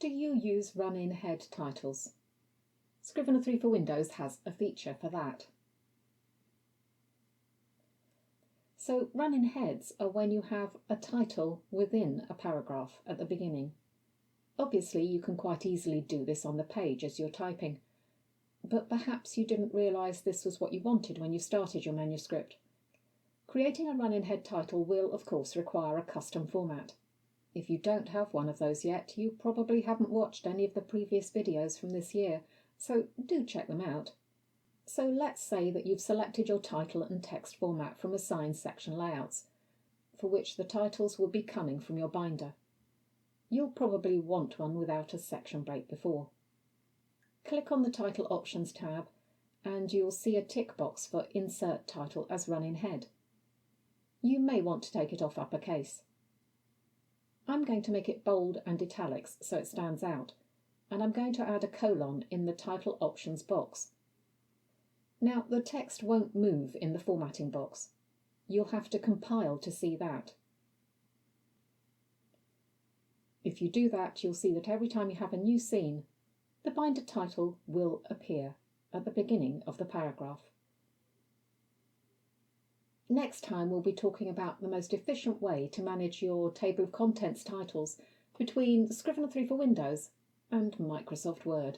Do you use run-in head titles? Scrivener 3 for Windows has a feature for that. So run-in heads are when you have a title within a paragraph at the beginning. Obviously, you can quite easily do this on the page as you're typing, but perhaps you didn't realise this was what you wanted when you started your manuscript. Creating a run-in head title will, of course, require a custom format. If you don't have one of those yet, you probably haven't watched any of the previous videos from this year, so do check them out. So let's say that you've selected your title and text format from assigned section layouts, for which the titles will be coming from your binder. You'll probably want one without a section break before. Click on the Title Options tab and you'll see a tick box for Insert Title as Run-in Head. You may want to take it off uppercase. I'm going to make it bold and italics so it stands out, and I'm going to add a colon in the Title Options box. Now, the text won't move in the formatting box. You'll have to compile to see that. If you do that, you'll see that every time you have a new scene, the binder title will appear at the beginning of the paragraph. Next time we'll be talking about the most efficient way to manage your table of contents titles between Scrivener 3 for Windows and Microsoft Word.